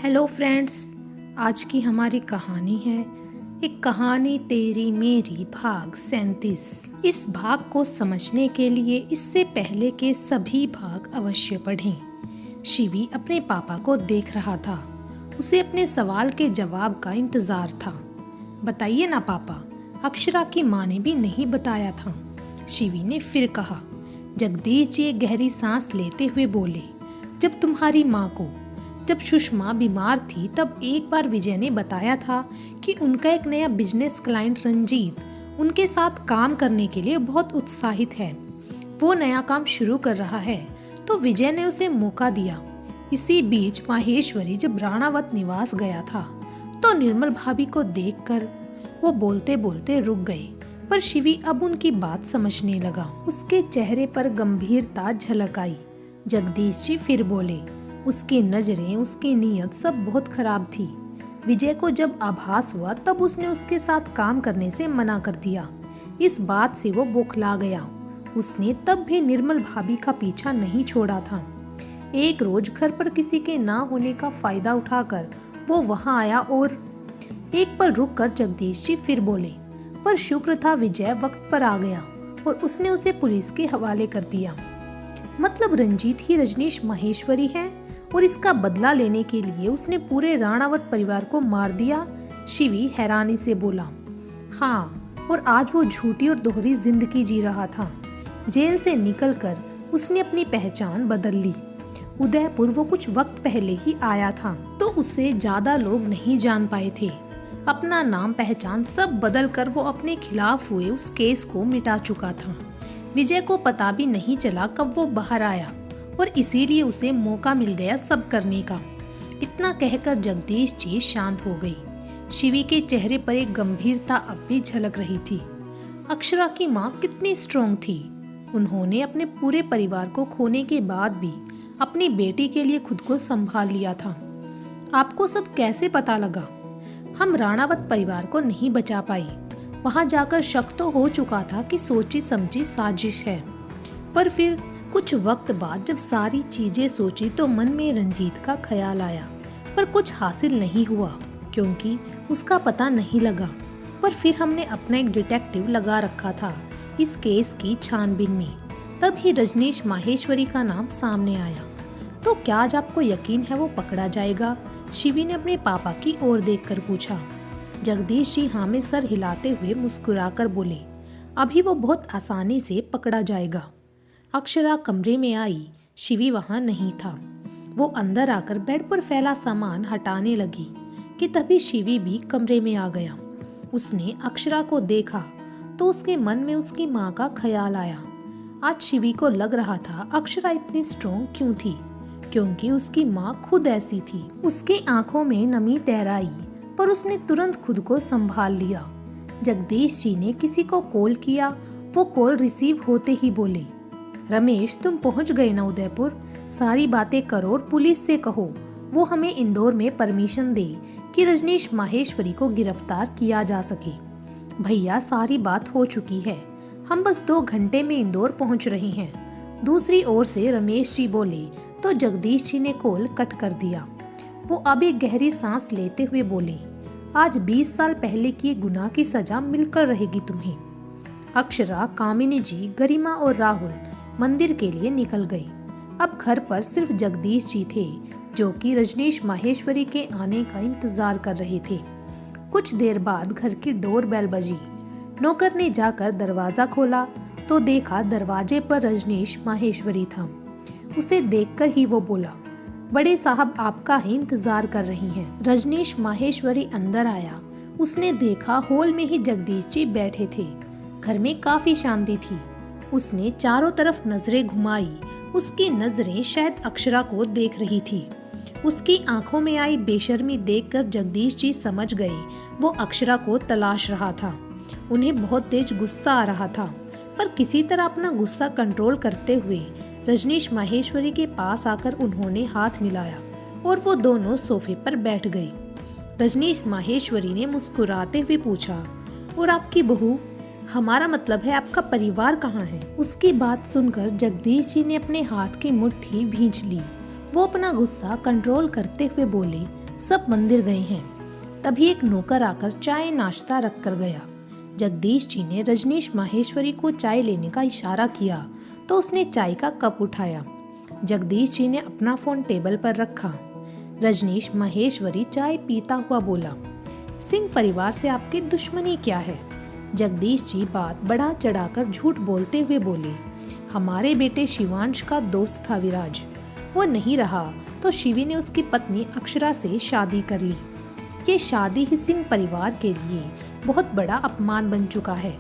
Hello friends, आज की हमारी कहानी है एक कहानी तेरी मेरी भाग 37। इस भाग को समझने के लिए इससे पहले के सभी भाग अवश्य पढ़ें। शिवी अपने पापा को देख रहा था। उसे अपने सवाल के जवाब का इंतजार था। बताइए ना पापा, अक्षरा की माँ ने भी नहीं बताया था। शिवी ने फिर कहा। जगदीश जी गहरी सांस लेते हुए बोले, जब तुम्हारी माँ को जब सुषमा बीमार थी तब एक बार विजय ने बताया था कि उनका एक नया बिजनेस क्लाइंट रंजीत उनके साथ काम करने के लिए बहुत उत्साहित है। वो नया काम शुरू कर रहा है तो विजय ने उसे मौका दिया। इसी बीच माहेश्वरी जब राणावत निवास गया था तो निर्मल भाभी को देखकर वो बोलते बोलते रुक गए, पर शिवी अब उनकी बात समझने लगा। उसके चेहरे पर गंभीरता झलक आई। जगदीश जी फिर बोले, उसकी नजरें, उसकी नीयत सब बहुत खराब थी। विजय को जब आभास हुआ तब उसने उसके साथ काम करने से मना कर दिया। इस बात से वो बौखला गया। उसने तब भी निर्मल भाभी का पीछा नहीं छोड़ा था। एक रोज घर पर किसी के ना होने का फायदा उठाकर वो वहां आया और एक पल रुक कर जगदीश जी फिर बोले, पर शुक्र था विजय वक्त पर आ गया और उसने उसे पुलिस के हवाले कर दिया। मतलब रंजीत ही रजनीश माहेश्वरी है और इसका बदला लेने के लिए उसने पूरे राणावत परिवार को मार दिया। शिवी हैरानी से बोला, हाँ, और आज वो झूठी और दोहरी जिंदगी जी रहा था। जेल से निकलकर उसने अपनी पहचान बदल ली। उदयपुर वो कुछ वक्त पहले ही आया था तो उसे ज्यादा लोग नहीं जान पाए थे। अपना नाम पहचान सब बदल कर वो अपने खिलाफ हुए उस केस को मिटा चुका था। विजय को पता भी नहीं चला कब वो बाहर आया और इसीलिए उसे मौका मिल गया सब करने का। इतना कहकर जगदीश जी शांत हो गई। शिवी के चेहरे पर एक गंभीरता अब भी झलक रही थी। अक्षरा की माँ कितनी स्ट्रॉन्ग थी। उन्होंने अपने पूरे परिवार को खोने के बाद भी अपनी बेटी के लिए खुद को संभाल लिया था। आपको सब कैसे पता लगा? हम राणावत परिवार को नहीं बचा पाई। वहां जाकर शक तो हो चुका था कि सोची समझी साजिश है, पर फिर कुछ वक्त बाद जब सारी चीजें सोची तो मन में रंजीत का ख्याल आया, पर कुछ हासिल नहीं हुआ क्योंकि उसका पता नहीं लगा। पर फिर हमने अपना एक डिटेक्टिव लगा रखा था इस केस की छानबीन में। तब ही रजनीश माहेश्वरी का नाम सामने आया। तो क्या आज आपको यकीन है वो पकड़ा जाएगा? शिवी ने अपने पापा की ओर देखकर पूछा। जगदीश जी हाँ में सर हिलाते हुए मुस्कुराकर बोले, अभी वो बहुत आसानी से पकड़ा जाएगा। अक्षरा कमरे में आई। शिवी वहां नहीं था। वो अंदर आकर बेड पर फैला सामान हटाने लगी कि तभी शिवी भी कमरे में आ गया। उसने अक्षरा को देखा तो उसके मन में उसकी माँ का ख्याल आया। आज शिवी को लग रहा था अक्षरा इतनी स्ट्रॉन्ग क्यों थी, क्योंकि उसकी माँ खुद ऐसी थी। उसकी आंखों में नमी तैराई, पर उसने तुरंत खुद को संभाल लिया। जगदीश जी ने किसी को कॉल किया। वो कॉल रिसीव होते ही बोले, रमेश तुम पहुंच गए ना उदयपुर? सारी बातें करो और पुलिस से कहो वो हमें इंदौर में परमिशन दे कि रजनीश माहेश्वरी को गिरफ्तार किया जा सके। भैया सारी बात हो चुकी है, हम बस 2 घंटे में इंदौर पहुंच रहे हैं। दूसरी ओर से रमेश जी बोले तो जगदीश जी ने कॉल कट कर दिया। वो अब एक गहरी सांस लेते हुए बोले, आज 20 साल पहले किए गुनाह की सजा मिलकर रहेगी तुम्हें। अक्षरा, कामिनी जी, गरिमा और राहुल मंदिर के लिए निकल गए। अब घर पर सिर्फ जगदीश जी थे जो कि रजनीश माहेश्वरी के आने का इंतजार कर रहे थे। कुछ देर बाद घर की डोर बेल बजी। नौकर ने जाकर दरवाजा खोला तो देखा दरवाजे पर रजनीश माहेश्वरी था। उसे देखकर ही वो बोला, बड़े साहब आपका ही इंतजार कर रही हैं। रजनीश माहेश्वरी अंदर आया। उसने देखा हॉल में ही जगदीश जी बैठे थे। घर में काफी शांति थी। उसने चारों तरफ नजरें घुमाई। उसकी नजरें शायद अक्षरा को देख रही थी। उसकी आंखों में आई बेशर्मी देखकर जगदीश जी समझ गए वो अक्षरा को तलाश रहा था। उन्हें बहुत तेज गुस्सा आ रहा था, पर किसी तरह अपना गुस्सा कंट्रोल करते हुए रजनीश माहेश्वरी के पास आकर उन्होंने हाथ मिलाया और वो दोनों सोफे पर बैठ गए। रजनीश माहेश्वरी ने मुस्कुराते हुए पूछा, और आपकी बहू? हमारा मतलब है आपका परिवार कहाँ है? उसकी बात सुनकर जगदीश जी ने अपने हाथ की मुट्ठी भींच ली। वो अपना गुस्सा कंट्रोल करते हुए बोले, सब मंदिर गए हैं। तभी एक नौकर आकर चाय नाश्ता रख कर गया। जगदीश जी ने रजनीश माहेश्वरी को चाय लेने का इशारा किया तो उसने चाय का कप उठाया। जगदीश जी ने अपना फोन टेबल पर रखा। रजनीश माहेश्वरी चाय पीता हुआ बोला, सिंह परिवार से आपकी दुश्मनी क्या है? जगदीश जी बात बढ़ा चढ़ाकर झूठ बोलते हुए बोले, हमारे बेटे शिवांश का दोस्त था विराज, वो नहीं रहा तो शिवी ने उसकी पत्नी अक्षरा से शादी कर ली। ये शादी ही सिंह परिवार के लिए बहुत बड़ा अपमान बन चुका है।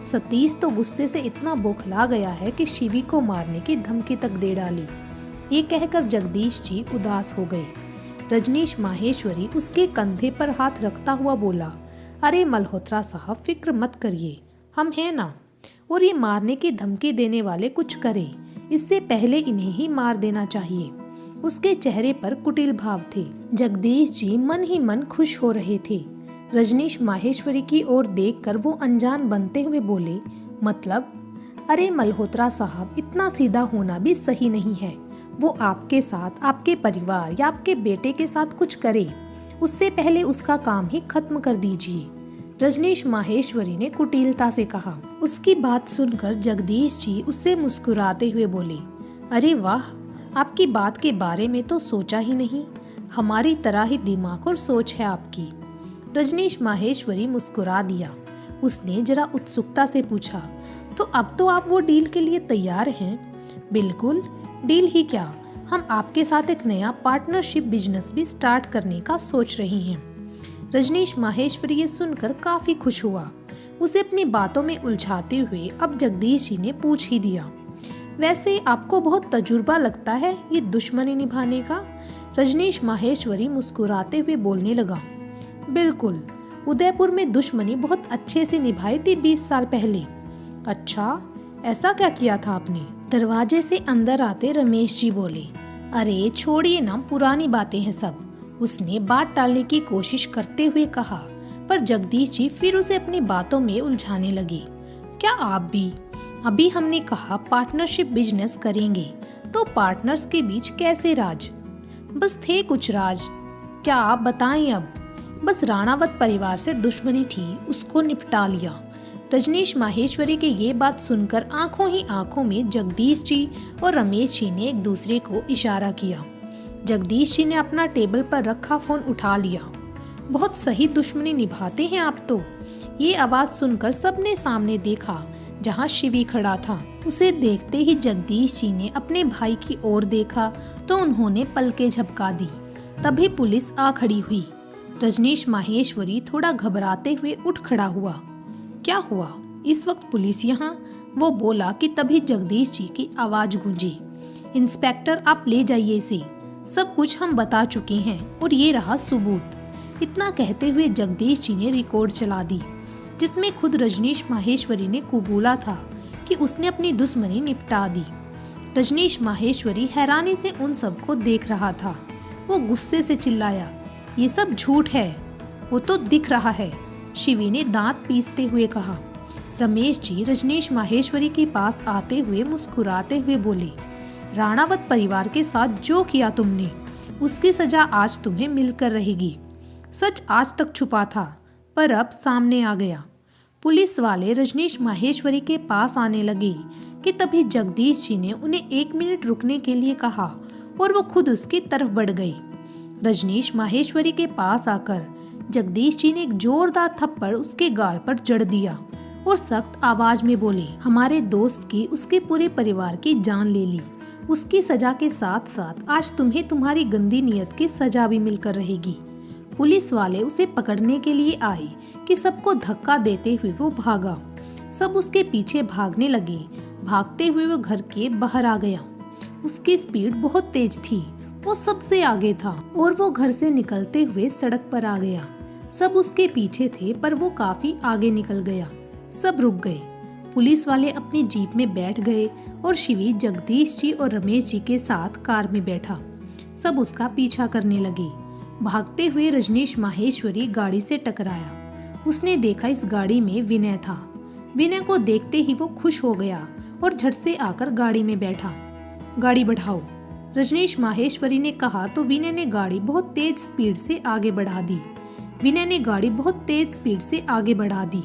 सतीश तो गुस्से से इतना बौखला गया है कि शिवी को मारने की धमकी तक दे डाली। ये कहकर जगदीश जी उदास हो गए। रजनीश माहेश्वरी उसके कंधे पर हाथ रखता हुआ बोला, अरे मल्होत्रा साहब, फिक्र मत करिए, हम हैं ना। और ये मारने की धमकी देने वाले कुछ करें, इससे पहले इन्हें ही मार देना चाहिए। उसके चेहरे पर कुटिल भाव थे। जगदीश जी मन ही मन खुश हो रहे थे। रजनीश माहेश्वरी की ओर देखकर वो अनजान बनते हुए बोले, मतलब? अरे मल्होत्रा साहब, इतना सीधा होना भी सही नहीं है। वो आपके साथ, आपके परिवार या आपके बेटे के साथ कुछ करे, उससे पहले उसका काम ही खत्म कर दीजिए। रजनीश माहेश्वरी ने कुटिलता से कहा। उसकी बात सुनकर जगदीश जी उससे मुस्कुराते हुए बोले, अरे वाह, आपकी बात के बारे में तो सोचा ही नहीं। हमारी तरह ही दिमाग और सोच है आपकी। रजनीश माहेश्वरी मुस्कुरा दिया। उसने जरा उत्सुकता से पूछा, तो अब तो आप वो डील के लिए तैयार हैं? बिल्कुल, डील ही क्या, हम आपके साथ एक नया पार्टनरशिप बिजनेस भी स्टार्ट करने का सोच रही हैं। रजनीश माहेश्वरी ये सुनकर काफी खुश हुआ। उसे अपनी बातों में उलझाते हुए अब जगदीश जी ने पूछ ही दिया, वैसे आपको बहुत तजुर्बा लगता है ये दुश्मनी निभाने का? रजनीश माहेश्वरी मुस्कुराते हुए बोलने लगा, बिल्कुल, उदयपुर में दुश्मनी बहुत अच्छे से निभाई थी 20 साल पहले। अच्छा, ऐसा क्या किया था आपने? दरवाजे से अंदर आते रमेश जी बोले, अरे छोड़िए ना, पुरानी बातें हैं सब। उसने बात टालने की कोशिश करते हुए कहा, पर जगदीश जी फिर उसे अपनी बातों में उलझाने लगे। क्या आप भी? अभी हमने कहा पार्टनरशिप बिजनेस करेंगे, तो पार्टनर्स के बीच कैसे राज? बस थे कुछ राज, क्या आप बताएं अब? बस राणावत परिवार से दुश्मनी थी, उसको निपटा लिया। रजनीश माहेश्वरी के ये बात सुनकर आंखों ही आंखों में जगदीश जी और रमेश जी ने एक दूसरे को इशारा किया। जगदीश जी ने अपना टेबल पर रखा फोन उठा लिया। बहुत सही दुश्मनी निभाते हैं आप तो। ये आवाज सुनकर सबने सामने देखा जहां शिवी खड़ा था। उसे देखते ही जगदीश जी ने अपने भाई की ओर देखा तो उन्होंने पलकें झपका दी। तभी पुलिस आ खड़ी हुई। रजनीश माहेश्वरी थोड़ा घबराते हुए उठ खड़ा हुआ। क्या हुआ, इस वक्त पुलिस यहाँ? वो बोला कि तभी जगदीश जी की आवाज गूंजी, इंस्पेक्टर आप ले जाइए इसे, सब कुछ हम बता चुके हैं और ये रहा सबूत। इतना कहते हुए जगदीश जी ने रिकॉर्ड चला दी, जिसमें खुद रजनीश माहेश्वरी ने कबूला था कि उसने अपनी दुश्मनी निपटा दी। रजनीश माहेश्वरी हैरानी से उन सबको देख रहा था। वो गुस्से से चिल्लाया, ये सब झूठ है, वो तो दिख रहा है। शिवी ने दांत पीसते हुए कहा। रमेश जी रजनीश माहेश्वरी के पास आते हुए मुस्कुराते हुए बोले, राणावत परिवार के साथ जो किया तुमने, उसकी सजा आज तुम्हें मिलकर रहेगी। सच आज तक छुपा था, पर अब सामने आ गया। पुलिस वाले रजनीश माहेश्वरी के पास आने लगे कि तभी जगदीश जी ने उन्हें 1 मिनट रुकने के लिए कहा और वो खुद उसकी तरफ बढ़ गई। रजनीश माहेश्वरी के पास आकर जगदीश जी ने एक जोरदार थप्पड़ उसके गाल पर जड़ दिया और सख्त आवाज में बोले, हमारे दोस्त की, उसके पूरे परिवार की जान ले ली। उसकी सजा के साथ साथ आज तुम्हें तुम्हारी गंदी नीयत की सजा भी मिलकर रहेगी। पुलिस वाले उसे पकड़ने के लिए आए कि सबको धक्का देते हुए वो भागा। सब उसके पीछे भागने लगे। भागते हुए वो घर के बाहर आ गया। उसकी स्पीड बहुत तेज थी, वो सबसे आगे था और वो घर से निकलते हुए सड़क पर आ गया। सब उसके पीछे थे पर वो काफी आगे निकल गया। सब रुक गए। पुलिस वाले अपनी जीप में बैठ गए और शिवी जगदीश जी और रमेश जी के साथ कार में बैठा। सब उसका पीछा करने लगे। भागते हुए रजनीश माहेश्वरी गाड़ी से टकराया। उसने देखा इस गाड़ी में विनय था। विनय को देखते ही वो खुश हो गया और झट से आकर गाड़ी में बैठा। गाड़ी बढ़ाओ, रजनीश माहेश्वरी ने कहा तो विनय ने गाड़ी बहुत तेज स्पीड से आगे बढ़ा दी। विनय ने गाड़ी बहुत तेज स्पीड से आगे बढ़ा दी।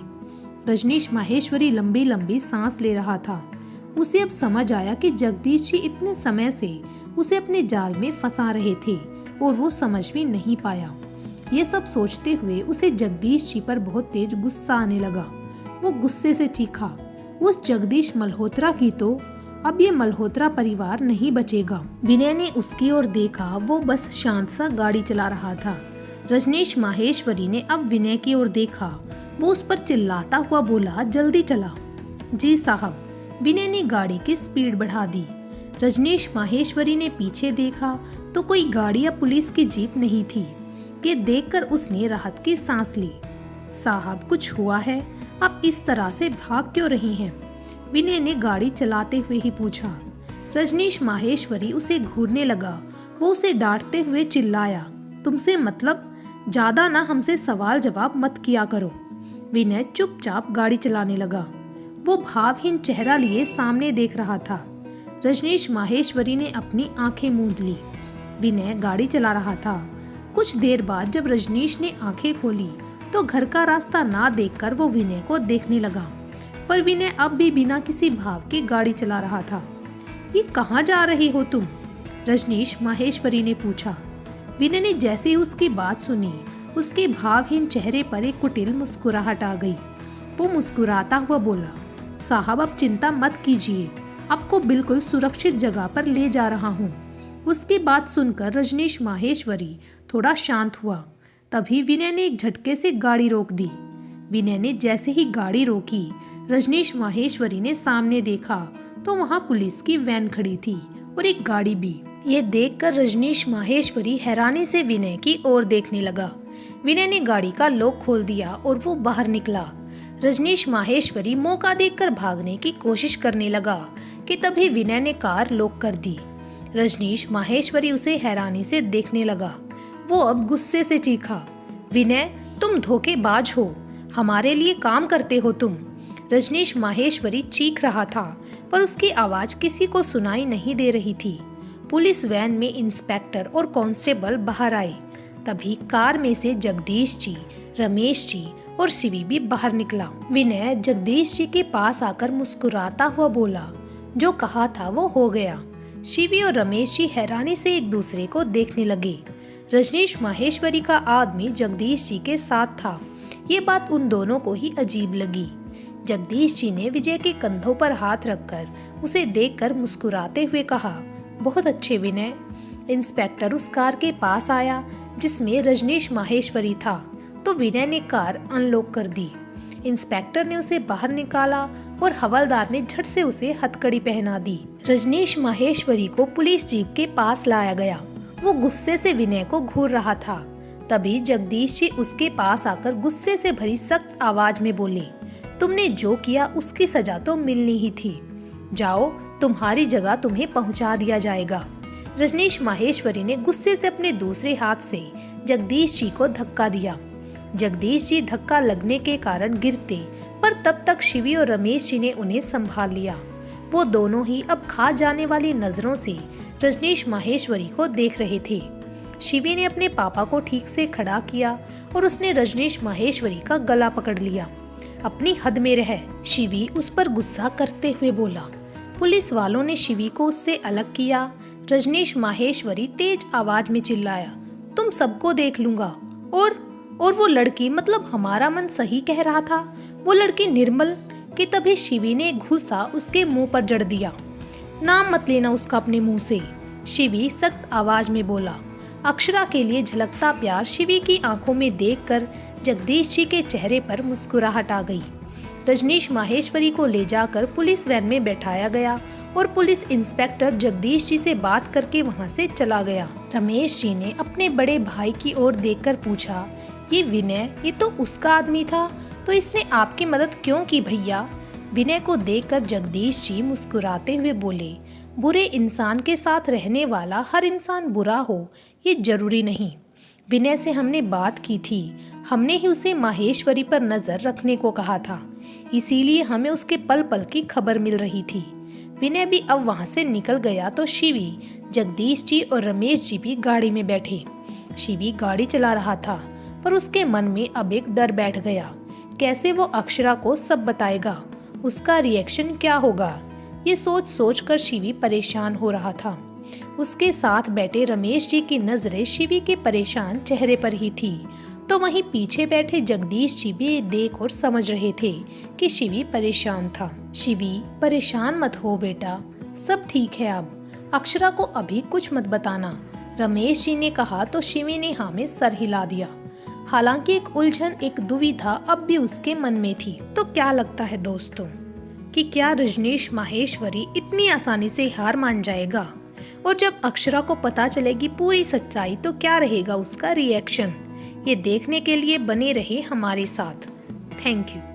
रजनीश माहेश्वरी लंबी लंबी सांस ले रहा था। उसे अब समझ आया कि जगदीश जी इतने समय से उसे अपने जाल में फंसा रहे थे और वो समझ में नहीं पाया। ये सब सोचते हुए उसे जगदीश जी पर बहुत तेज गुस्सा आने लगा। वो गुस्से से चीखा, उस जगदीश मल्होत्रा की तो अब ये मल्होत्रा परिवार नहीं बचेगा। विनय ने उसकी ओर देखा, वो बस शांत सा गाड़ी चला रहा था। रजनीश माहेश्वरी ने अब विनय की ओर देखा। वो उस पर चिल्लाता हुआ बोला, जल्दी चला। जी साहब। विनय ने गाड़ी की स्पीड बढ़ा दी। रजनीश माहेश्वरी ने पीछे देखा तो कोई गाड़ी या पुलिस की जीप नहीं थी। ये देखकर उसने राहत की सांस ली। साहब, कुछ हुआ है? आप इस तरह से भाग क्यों रही हैं? विनय ने गाड़ी चलाते हुए ही पूछा। रजनीश माहेश्वरी उसे घूरने लगा। वो उसे डांटते हुए चिल्लाया, तुमसे मतलब? ज्यादा ना हमसे सवाल जवाब मत किया करो। विनय चुपचाप गाड़ी चलाने लगा। वो भावहीन चेहरा लिए सामने देख रहा था। रजनीश माहेश्वरी ने अपनी आंखें मूंद ली। विनय गाड़ी चला रहा था। कुछ देर बाद जब रजनीश ने आंखें खोली तो घर का रास्ता ना देखकर वो विनय को देखने लगा, पर विनय अब भी बिना किसी भाव के गाड़ी चला रहा था। ये कहाँ जा रही हो तुम? रजनीश माहेश्वरी ने पूछा। विनय ने जैसे ही उसकी बात सुनी, उसके भावहीन चेहरे पर एक कुटिल मुस्कुराहट आ गई। वो मुस्कुराता हुआ बोला, साहब अब चिंता मत कीजिए, आपको बिल्कुल सुरक्षित जगह पर ले जा रहा हूँ। उसकी बात सुनकर रजनीश माहेश्वरी थोड़ा शांत हुआ। तभी विनय ने एक झटके से गाड़ी रोक दी। विनय ने जैसे ही गाड़ी रोकी, रजनीश माहेश्वरी ने सामने देखा तो वहाँ पुलिस की वैन खड़ी थी और एक गाड़ी भी। ये देखकर रजनीश माहेश्वरी हैरानी से विनय की ओर देखने लगा। विनय ने गाड़ी का लॉक खोल दिया और वो बाहर निकला। रजनीश माहेश्वरी मौका देखकर भागने की कोशिश करने लगा कि तभी विनय ने कार लॉक कर दी। रजनीश माहेश्वरी उसे हैरानी से देखने लगा। वो अब गुस्से से चीखा, विनय तुम धोखेबाज हो, हमारे लिए काम करते हो तुम। रजनीश माहेश्वरी चीख रहा था पर उसकी आवाज किसी को सुनाई नहीं दे रही थी। पुलिस वैन में इंस्पेक्टर और कांस्टेबल बाहर आए। तभी कार में से जगदीश जी, रमेश जी और शिवी भी बाहर निकला। विनय जगदीश जी के पास आकर मुस्कुराता हुआ बोला, जो कहा था वो हो गया। शिवी और रमेश जी हैरानी से एक दूसरे को देखने लगे। रजनीश माहेश्वरी का आदमी जगदीश जी के साथ था। ये बात उन दोनों को ही अजीब लगी। जगदीश जी ने विजय के कंधों पर हाथ रखकर उसे देखकर मुस्कुराते हुए कहा, बहुत अच्छे विनय। इंस्पेक्टर उस कार के पास आया जिसमें रजनीश माहेश्वरी था तो विनय ने कार अनलॉक कर दी। इंस्पेक्टर ने उसे बाहर निकाला और हवलदार ने झट से उसे हथकड़ी पहना दी। रजनीश माहेश्वरी को पुलिस जीप के पास लाया गया। वो गुस्से से विनय को घूर रहा था। तभी जगदीश जी उसके पास आकर गुस्से से भरी सख्त आवाज में बोले, तुमने जो किया उसकी सजा तो मिलनी ही थी। जाओ, तुम्हारी जगह तुम्हें पहुंचा दिया जाएगा। रजनीश माहेश्वरी ने गुस्से से अपने दूसरे हाथ से जगदीश जी को धक्का दिया। जगदीश जी धक्का लगने के कारण गिरते, पर तब तक शिवी और रमेश जी ने उन्हें संभाल लिया। वो दोनों ही अब खा जाने वाली नजरों से रजनीश माहेश्वरी को देख रहे थे। शिवी ने अपने पापा को ठीक से खड़ा किया और उसने रजनीश माहेश्वरी का गला पकड़ लिया। अपनी हद में रह, शिवी उस पर गुस्सा करते हुए बोला। पुलिस वालों ने शिवी को उससे अलग किया। रजनीश माहेश्वरी तेज आवाज में चिल्लाया, तुम सबको देख लूंगा। और वो लड़की, मतलब हमारा मन सही कह रहा था, वो लड़की निर्मल। कि तभी शिवी ने घूसा उसके मुंह पर जड़ दिया। नाम मत लेना उसका अपने मुंह से, शिवी सख्त आवाज में बोला। अक्षरा के लिए झलकता प्यार शिवी की आंखों में देखकर जगदीश जी के चेहरे पर मुस्कुराहट आ गई। रजनीश माहेश्वरी को ले जाकर पुलिस वैन में बैठाया गया और पुलिस इंस्पेक्टर जगदीश जी से बात करके वहां से चला गया। रमेश जी ने अपने बड़े भाई की ओर देखकर पूछा, ये विनय, ये तो उसका आदमी था, तो इसने आपकी मदद क्यों की भैया? विनय को देखकर जगदीश जी मुस्कुराते हुए बोले, बुरे इंसान के साथ रहने वाला हर इंसान बुरा हो ये जरूरी नहीं। विनय से हमने बात की थी, हमने ही उसे माहेश्वरी पर नजर रखने को कहा था, इसीलिए हमें उसके पल पल की खबर मिल रही थी। विनय भी अब वहां से निकल गया तो शिवी जगदीश जी और रमेश जी भी गाड़ी में बैठे। शिवी गाड़ी चला रहा था, पर उसके मन में अब एक डर बैठ गया। कैसे वो अक्षरा को सब बताएगा, उसका रिएक्शन क्या होगा, ये सोच सोच कर शिवी परेशान हो रहा था। उसके साथ बैठे रमेश जी की नजरें शिवी के परेशान चेहरे पर ही थी, तो वहीं पीछे बैठे जगदीश जी भी देख और समझ रहे थे कि शिवी परेशान था। शिवी, परेशान मत हो बेटा, सब ठीक है। अब अक्षरा को अभी कुछ मत बताना, रमेश जी ने कहा तो शिवी ने हाँ में सर हिला दिया। हालांकि एक उलझन, एक दुविधा अब भी उसके मन में थी। तो क्या लगता है दोस्तों कि क्या रजनीश माहेश्वरी इतनी आसानी से हार मान जाएगा? और जब अक्षरा को पता चलेगी पूरी सच्चाई तो क्या रहेगा उसका रिएक्शन? ये देखने के लिए बने रहे हमारे साथ। Thank you.